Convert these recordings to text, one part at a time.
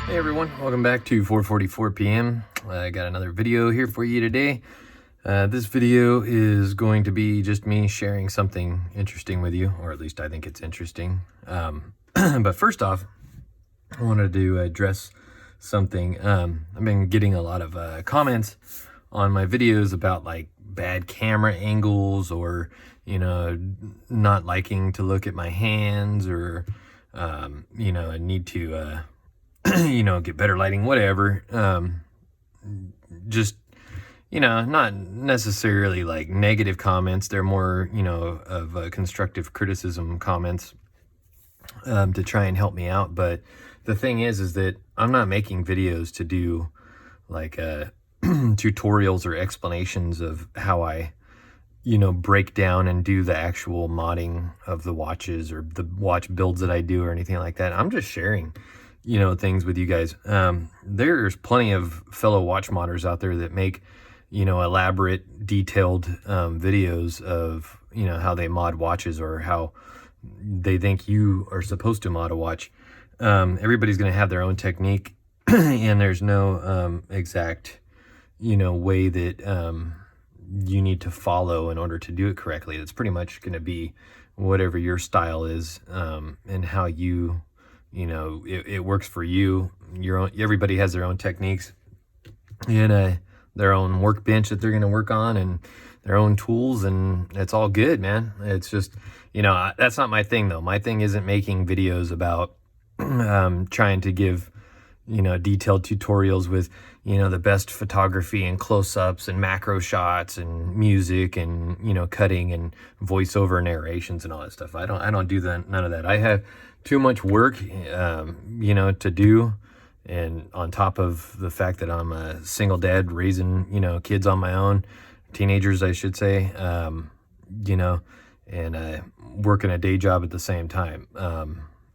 Hey everyone, welcome back to 4:44 p.m. I got another video here for you today. This video is going to be just me sharing something interesting with you, or at least I think it's interesting. But first off, I wanted to address something. I've been getting a lot of comments on my videos about like bad camera angles, or not liking to look at my hands, or I need to get better lighting, whatever. Just, not necessarily like negative comments. They're more, of constructive criticism comments to try and help me out. But the thing is that I'm not making videos to do like tutorials or explanations of how I, break down and do the actual modding of the watches or the watch builds that I do or anything like that. I'm just sharing things with you guys. There's plenty of fellow watch modders out there that make, elaborate, detailed videos of, how they mod watches or how they think you are supposed to mod a watch. Everybody's going to have their own technique, and there's no exact, way that you need to follow in order to do it correctly. It's pretty much going to be whatever your style is, and how you it works for you. Everybody has their own techniques and their own workbench that they're going to work on, and their own tools, and it's all good, man. It's just, that's not my thing though. My thing isn't making videos about trying to give detailed tutorials with the best photography and close-ups and macro shots and music and cutting and voiceover narrations and all that stuff. I don't do that, none of that. I have too much work to do, and on top of the fact that I'm a single dad raising kids on my own, teenagers I should say, and working a day job at the same time.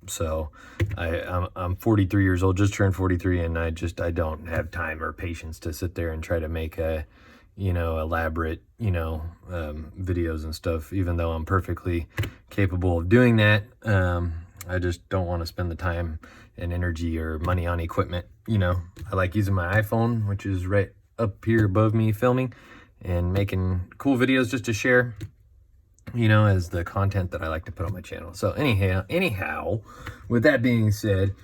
So I'm 43 years old, just turned 43, and I don't have time or patience to sit there and try to make a elaborate videos and stuff, even though I'm perfectly capable of doing that. I just don't want to spend the time and energy or money on equipment. I like using my iPhone, which is right up here above me, filming and making cool videos just to share, as the content that I like to put on my channel. So anyhow, with that being said,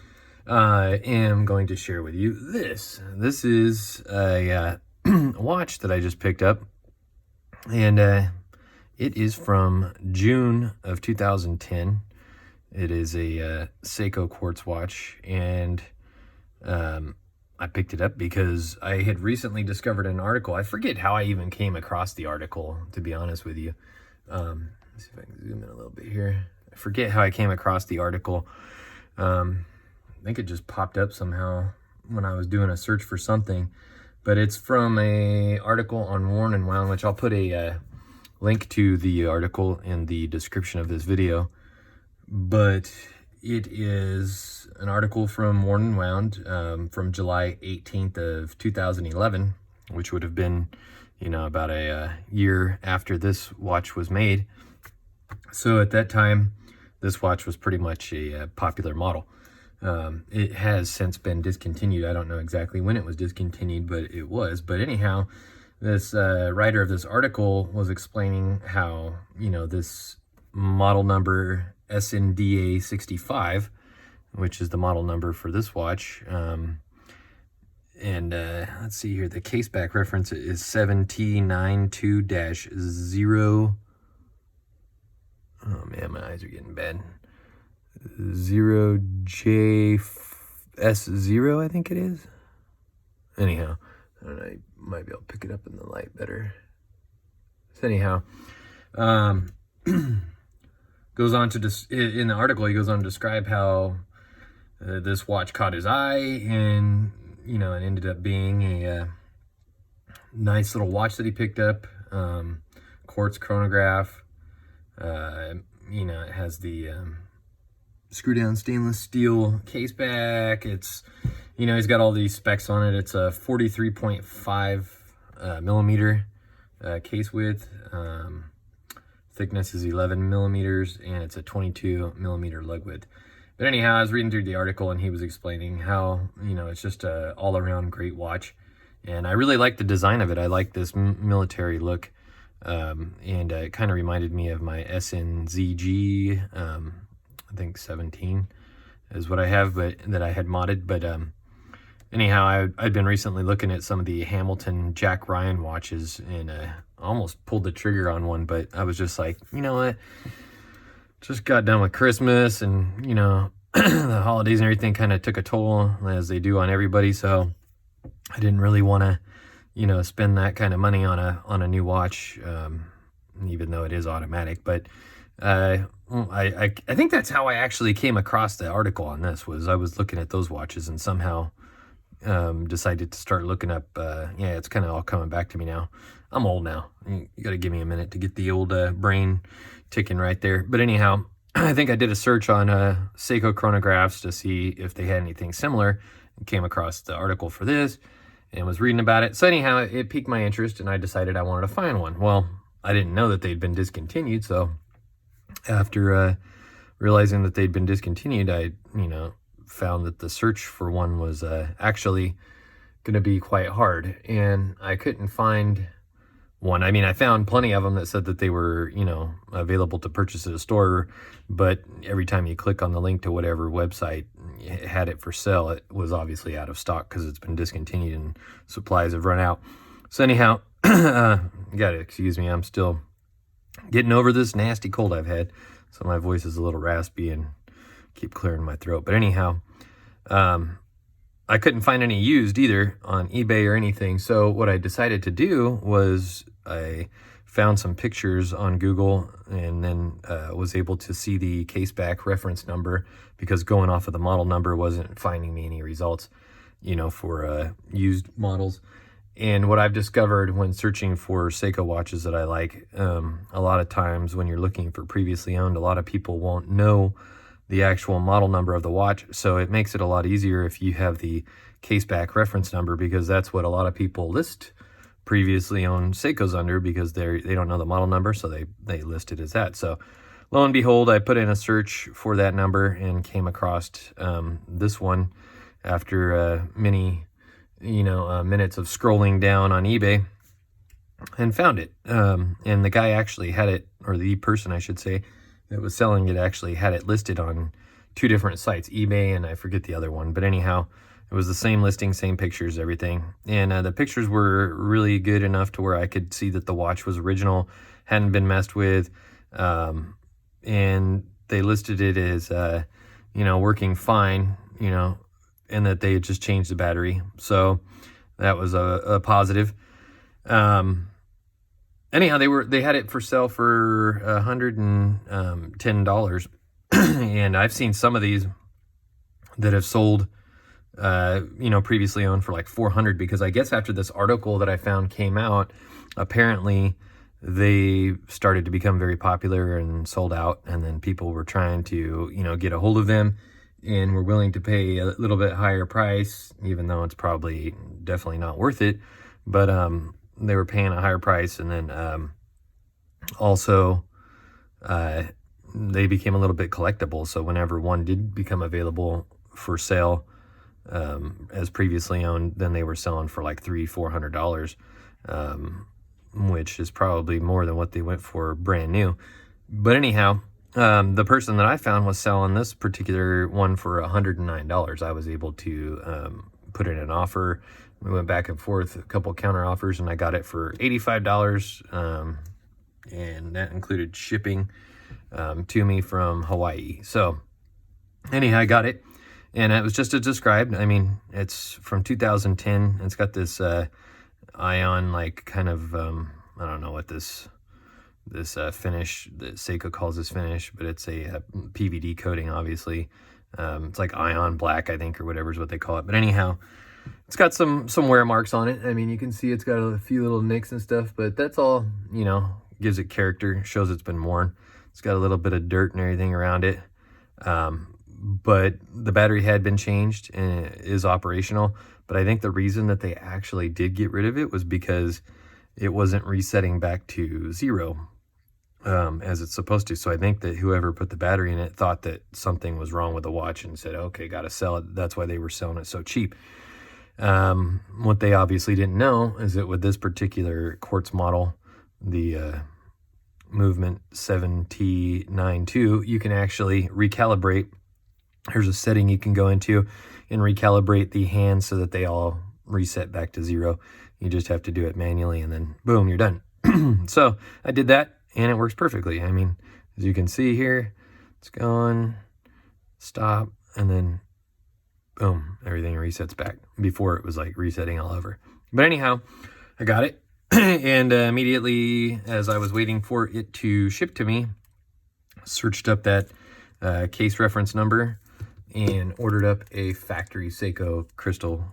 I am going to share with you this. This is a watch that I just picked up, and it is from June of 2010. It is a Seiko Quartz watch, and I picked it up because I had recently discovered an article. I forget how I even came across the article, to be honest with you. Let's see if I can zoom in a little bit here. I forget how I came across the article. I think it just popped up somehow when I was doing a search for something, but it's from a article on Worn and Wound, which I'll put a link to the article in the description of this video. But it is an article from Worn and Wound from July 18th of 2011, which would have been about a year after this watch was made. So at that time, this watch was pretty much a popular model. It has since been discontinued. I don't know exactly when it was discontinued, but it was. But anyhow, this writer of this article was explaining how, this model number SNDA65, which is the model number for this watch, and let's see here, the case back reference is 7T92-0. Oh man, my eyes are getting bad. 0JS0, I think it is. Anyhow, I don't know, you might be able to pick it up in the light better. So anyhow, goes on to in the article, he goes on to describe how this watch caught his eye, and it ended up being a nice little watch that he picked up. Quartz chronograph. It has the screw down stainless steel case back. It's he's got all these specs on it. It's a 43.5 millimeter case width. Thickness is 11 millimeters, and it's a 22 millimeter lug width. But anyhow, I was reading through the article and he was explaining how, you know, it's just a all-around great watch. And I really like the design of it. I like this military look. And it kind of reminded me of my SNZG, I think 17 is what I have, but that I had modded. But anyhow, I'd been recently looking at some of the Hamilton Jack Ryan watches, and almost pulled the trigger on one, but I was just like, you know what? Just got done with Christmas, and, you know, the holidays and everything kind of took a toll, as they do on everybody. So I didn't really want to, you know, spend that kind of money on a new watch, even though it is automatic. But I think that's how I actually came across the article on this. Was I was looking at those watches and somehow decided to start looking up. Yeah, it's kind of all coming back to me now. I'm old now. You got to give me a minute to get the old brain ticking right there. But anyhow, I think I did a search on Seiko chronographs to see if they had anything similar, and came across the article for this and was reading about it. So anyhow, it piqued my interest, and I decided I wanted to find one. Well, I didn't know that they'd been discontinued, so after realizing that they'd been discontinued, I, you know, found that the search for one was actually going to be quite hard, and I couldn't find one. I mean, I found plenty of them that said that they were, you know, available to purchase at a store, but every time you click on the link to whatever website had it for sale, it was obviously out of stock because it's been discontinued and supplies have run out. So anyhow, you gotta excuse me, I'm still getting over this nasty cold I've had, so my voice is a little raspy and keep clearing my throat. But anyhow, I couldn't find any used either on eBay or anything. So what I decided to do was I found some pictures on Google, and then was able to see the caseback reference number, because going off of the model number wasn't finding me any results, you know, for used models. And what I've discovered when searching for Seiko watches that I like, a lot of times when you're looking for previously owned, a lot of people won't know the actual model number of the watch. So it makes it a lot easier if you have the caseback reference number, because that's what a lot of people list previously owned Seikos under, because they don't know the model number, so they list it as that. So lo and behold, I put in a search for that number and came across this one after many, you know, minutes of scrolling down on eBay, and found it. And the guy actually had it, or the person I should say that was selling it, actually had it listed on 2 different sites, eBay and I forget the other one. But anyhow, it was the same listing, same pictures, everything. And the pictures were really good enough to where I could see that the watch was original, hadn't been messed with. And they listed it as, you know, working fine, you know, and that they had just changed the battery. So that was a positive. Anyhow, they had it for sale for $110. And I've seen some of these that have sold, you know, previously owned for like $400, because I guess after this article that I found came out, apparently they started to become very popular and sold out, and then people were trying to, you know, get a hold of them and were willing to pay a little bit higher price, even though it's probably definitely not worth it. But they were paying a higher price, and then also they became a little bit collectible. So whenever one did become available for sale, as previously owned, then they were selling for like $300-400, which is probably more than what they went for brand new. But anyhow, the person that I found was selling this particular one for $109. I was able to put in an offer. We went back and forth, a couple counter offers, and I got it for $85, and that included shipping to me from Hawaii. So anyhow, I got it, and it was just as described. I mean, it's from 2010. It's got this ion, like, kind of, I don't know what this finish that Seiko calls this finish, but it's a PVD coating, obviously. It's like ion black, I think, or whatever is what they call it. But anyhow, it's got some wear marks on it. I mean, you can see it's got a few little nicks and stuff, but that's all, you know, gives it character, shows it's been worn. It's got a little bit of dirt and everything around it. But the battery had been changed and it is operational. But I think the reason that they actually did get rid of it was because it wasn't resetting back to 0. as it's supposed to. So I think that whoever put the battery in it thought that something was wrong with the watch and said, okay, got to sell it. That's why they were selling it so cheap. What they obviously didn't know is that with this particular quartz model, the Movement 7T92, you can actually recalibrate. There's a setting you can go into and recalibrate the hands so that they all reset back to 0. You just have to do it manually, and then boom, you're done. So I did that, and it works perfectly. I mean, as you can see here, it's going, stop, and then boom, everything resets back. Before it was like resetting all over. But anyhow, I got it. And immediately as I was waiting for it to ship to me, searched up that case reference number and ordered up a factory Seiko crystal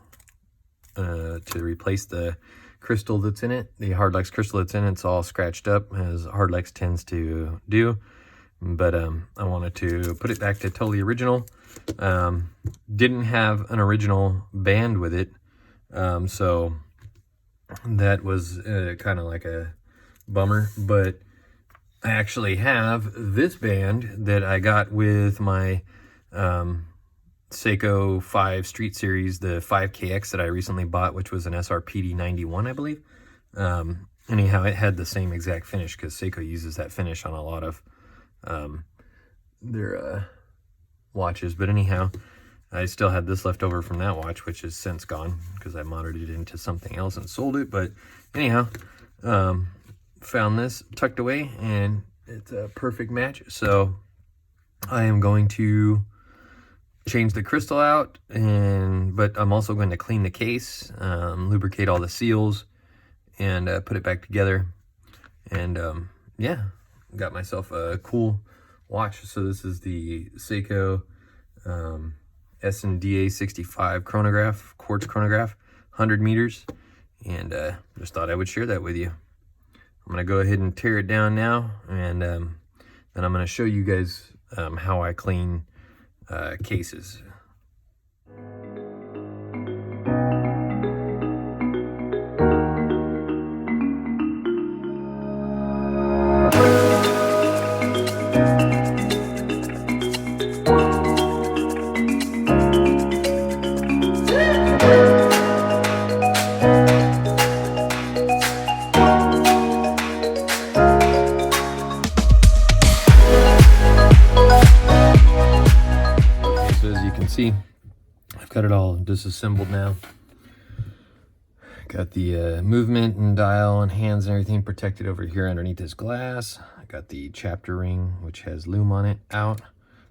to replace the crystal that's in it. The Hardlex crystal that's in it's all scratched up, as Hardlex tends to do. But I wanted to put it back to totally original. Didn't have an original band with it, so that was kind of like a bummer. But I actually have this band that I got with my Seiko 5 Street Series, the 5KX that I recently bought, which was an SRPD 91, I believe. Anyhow, it had the same exact finish because Seiko uses that finish on a lot of their watches. But anyhow, I still had this left over from that watch, which is since gone because I modded it into something else and sold it. But anyhow, found this tucked away, and it's a perfect match. So I am going to change the crystal out, but I'm also going to clean the case, lubricate all the seals, and put it back together. And yeah, got myself a cool watch. So this is the Seiko SNDA65 Chronograph, Quartz Chronograph, 100 meters. And just thought I would share that with you. I'm going to go ahead and tear it down now, and then I'm going to show you guys how I clean cases. See, I've got it all disassembled now. Got the movement and dial and hands and everything protected over here underneath this glass. I got the chapter ring, which has lume on it, out.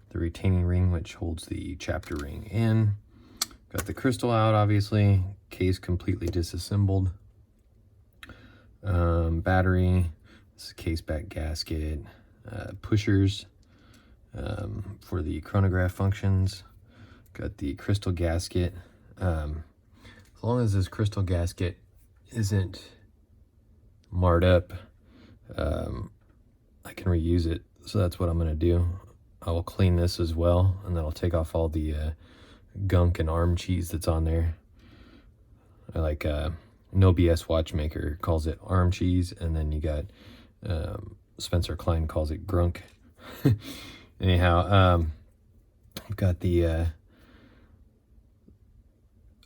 The retaining ring, which holds the chapter ring in. Got the crystal out, obviously. Case completely disassembled. Battery, this is case back gasket. Pushers for the chronograph functions. Got the crystal gasket. As long as this crystal gasket isn't marred up, I can reuse it. So that's what I'm going to do. I will clean this as well, and then I'll take off all the gunk and arm cheese that's on there. I like No BS Watchmaker calls it arm cheese, and then you got Spencer Klein calls it grunk. Anyhow, I've got the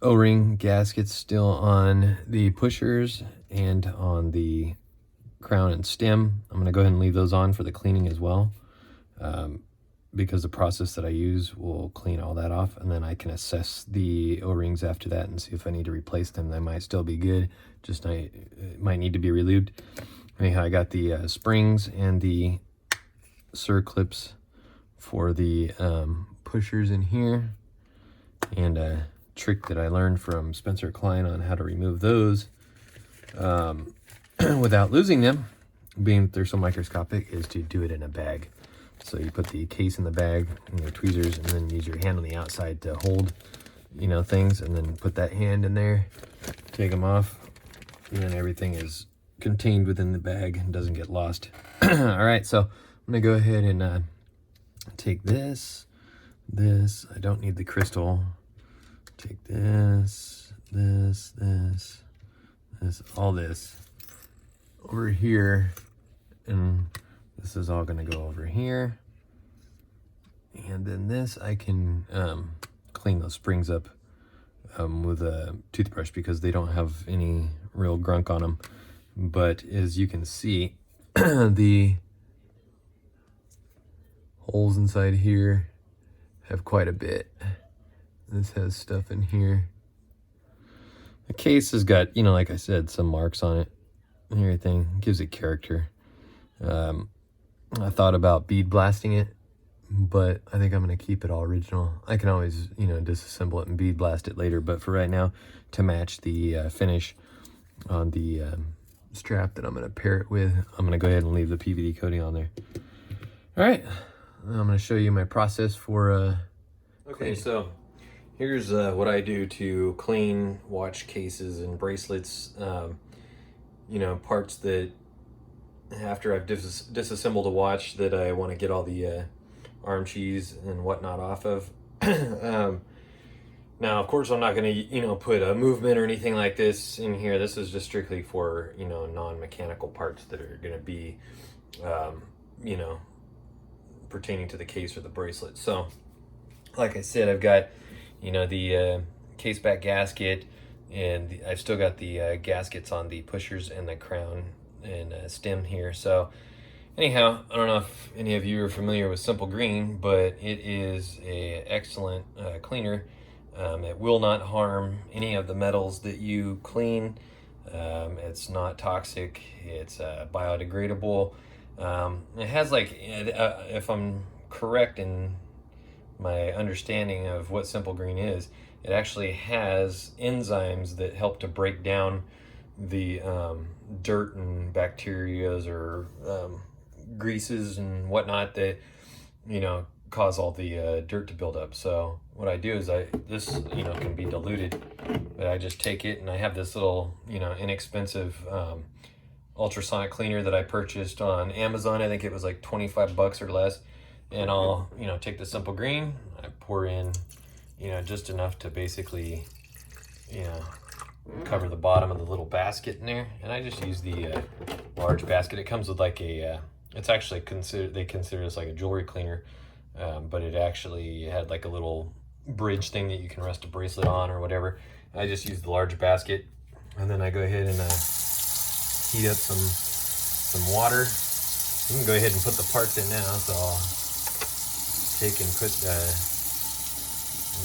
O-ring gaskets still on the pushers and on the crown and stem. I'm going to go ahead and leave those on for the cleaning as well, because the process that I use will clean all that off, and then I can assess the O-rings after that and see if I need to replace them. They might still be good, just might need to be relubed. Anyhow, I got the springs and the circlips for the pushers in here, and a trick that I learned from Spencer Klein on how to remove those without losing them, being that they're so microscopic, is to do it in a bag. So you put the case in the bag and your tweezers, and then use your hand on the outside to hold, things, and then put that hand in there, take them off, and then everything is contained within the bag and doesn't get lost. All right, so I'm gonna go ahead and take this. I don't need the crystal. Take this, all this over here, and This is all going to go over here. And then this, I can clean those springs up with a toothbrush because they don't have any real grunk on them. But as you can see, the holes inside here have quite a bit. This has stuff in here. The case has got, you know, like I said, some marks on it and everything. Gives it character. I thought about bead blasting it, but I think I'm going to keep it all original. I can always, you know, disassemble it and bead blast it later, but for right now, to match the finish on the strap that I'm going to pair it with, I'm going to go ahead and leave the PVD coating on there. All right, I'm going to show you my process for okay, so here's what I do to clean watch cases and bracelets. You know, parts that after I've disassembled a watch that I want to get all the arm cheese and whatnot off of. Now, of course, I'm not going to, you know, put a movement or anything like this in here. This is just strictly for, you know, non-mechanical parts that are going to be, you know, pertaining to the case or the bracelet. So, like I said, I've got, you know, the case back gasket, and I've still got the gaskets on the pushers and the crown and stem here. So anyhow, I don't know if any of you are familiar with Simple Green, but it is a excellent cleaner. It will not harm any of the metals that you clean. It's not toxic. It's biodegradable. It has, like, if I'm correct in my understanding of what Simple Green is, it actually has enzymes that help to break down the dirt and bacterias or greases and whatnot that, you know, cause all the dirt to build up. So what I do is this, you know, can be diluted, but I just take it, and I have this little, you know, inexpensive ultrasonic cleaner that I purchased on Amazon. I think it was like 25 bucks or less. And I'll, you know, take the Simple Green, I pour in, you know, just enough to basically, you know, cover the bottom of the little basket in there. And I just use the large basket. It comes with like a, it's actually they consider this like a jewelry cleaner, but it actually had like a little bridge thing that you can rest a bracelet on or whatever. I just use the large basket, and then I go ahead and heat up some water. You can go ahead and put the parts in now, so I'll take and put you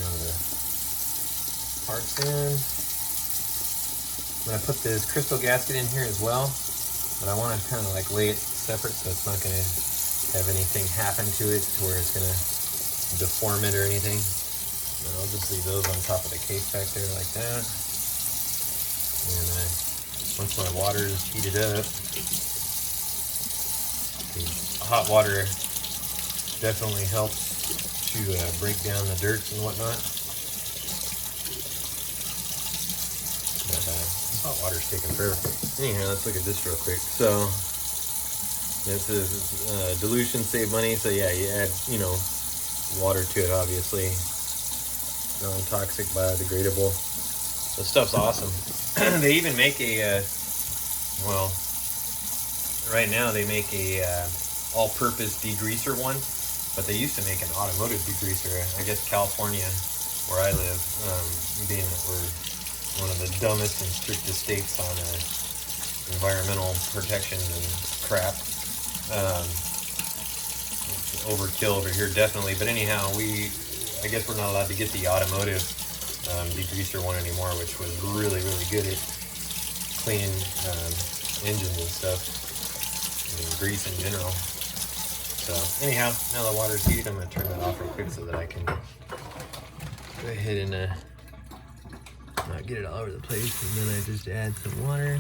know, the parts in. I'm going to put this crystal gasket in here as well, but I want to kind of like lay it separate so it's not going to have anything happen to it to where it's going to deform it or anything. And I'll just leave those on top of the case back there like that. And once my water is heated up, hot water definitely helps to break down the dirt and whatnot. But hot water's taking forever. Anyhow, let's look at this real quick. So this is dilution, save money. So yeah, you add, you know, water to it, obviously. Non-toxic, biodegradable. This stuff's awesome. They even make a well, right now they make a all-purpose degreaser one, but they used to make an automotive degreaser. I guess California, where I live, being that we're one of the dumbest and strictest states on environmental protections and crap, overkill over here definitely. But anyhow, I guess we're not allowed to get the automotive degreaser one anymore, which was really good at cleaning engines and stuff, and grease in general. So anyhow, now the water's heated, I'm going to turn that off real quick so that I can go ahead and not get it all over the place. And then I just add some water.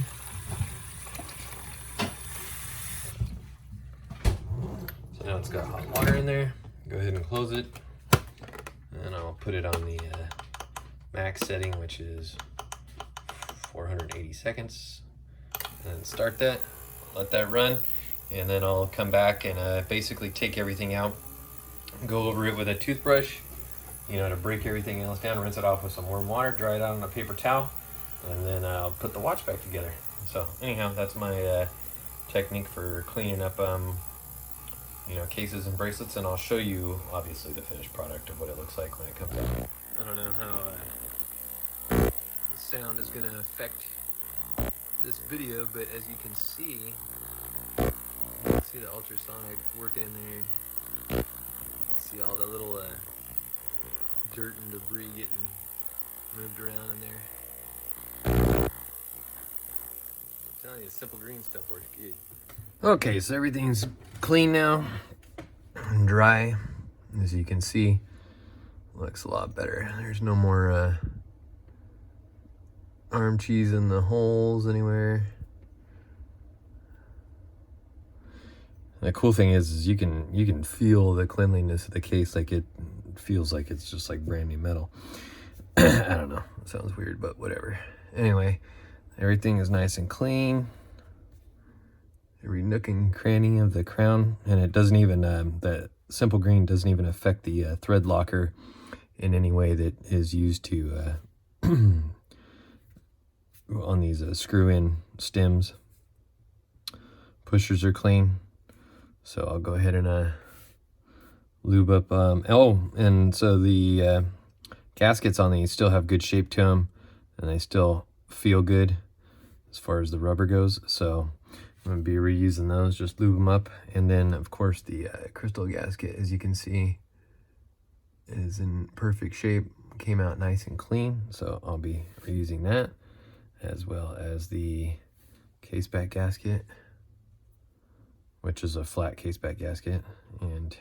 So now it's got hot water in there. Go ahead and close it, and I'll put it on the max setting, which is 480 seconds, and then start that, let that run, and then I'll come back and basically take everything out, go over it with a toothbrush, you know, to break everything else down, rinse it off with some warm water, dry it out on a paper towel, and then I'll put the watch back together. So anyhow, that's my technique for cleaning up you know, cases and bracelets, and I'll show you obviously the finished product of what it looks like when it comes out. I don't know how the sound is going to affect this video, but as you can see the ultrasonic working in there. You can see all the little dirt and debris getting moved around in there. I'm telling you, simple green stuff works good. Okay, so everything's clean now and dry. As you can see, looks a lot better. There's no more arm cheese in the holes anywhere. The cool thing is you can feel the cleanliness of the case, like it feels like it's just like brand new metal. I don't know, it sounds weird, but whatever. Anyway, everything is nice and clean. Every nook and cranny of the crown, and it doesn't even the simple green doesn't even affect the thread locker in any way that is used to on these screw-in stems. Pushers are clean. So I'll go ahead and lube up. And so the gaskets on these still have good shape to them, and they still feel good as far as the rubber goes. So I'm going to be reusing those, just lube them up. And then, of course, the crystal gasket, as you can see, is in perfect shape. Came out nice and clean. So I'll be reusing that, as well as the case back gasket, which is a flat case back gasket, and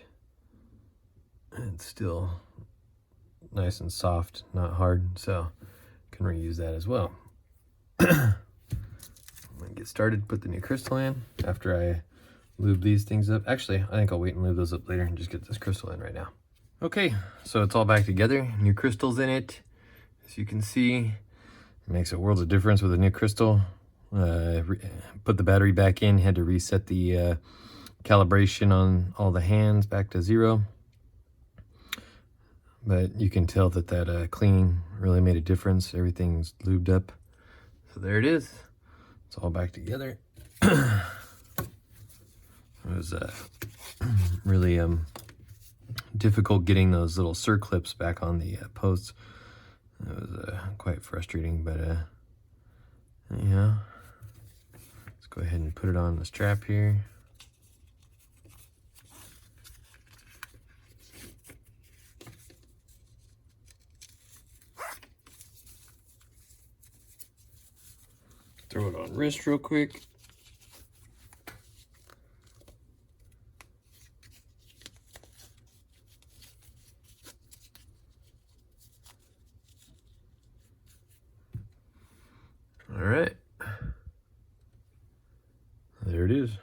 it's still nice and soft, not hard, so can reuse that as well. I'm gonna get started, put the new crystal in after I lube these things up. Actually, I think I'll wait and lube those up later and just get this crystal in right now. Okay, so it's all back together, new crystals in it. As you can see, it makes a world of difference with a new crystal. Put the battery back in, had to reset the calibration on all the hands back to 0, but you can tell that cleaning really made a difference. Everything's lubed up, so there it is. It's all back together. It was really difficult getting those little circlips back on the posts. It was quite frustrating, but you know, let's go ahead and put it on the strap here. Throw it on wrist real quick. All right. There it is.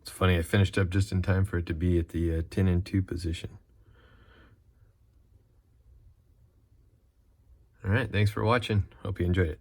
It's funny, I finished up just in time for it to be at the 10 and 2 position. All right, thanks for watching. Hope you enjoyed it.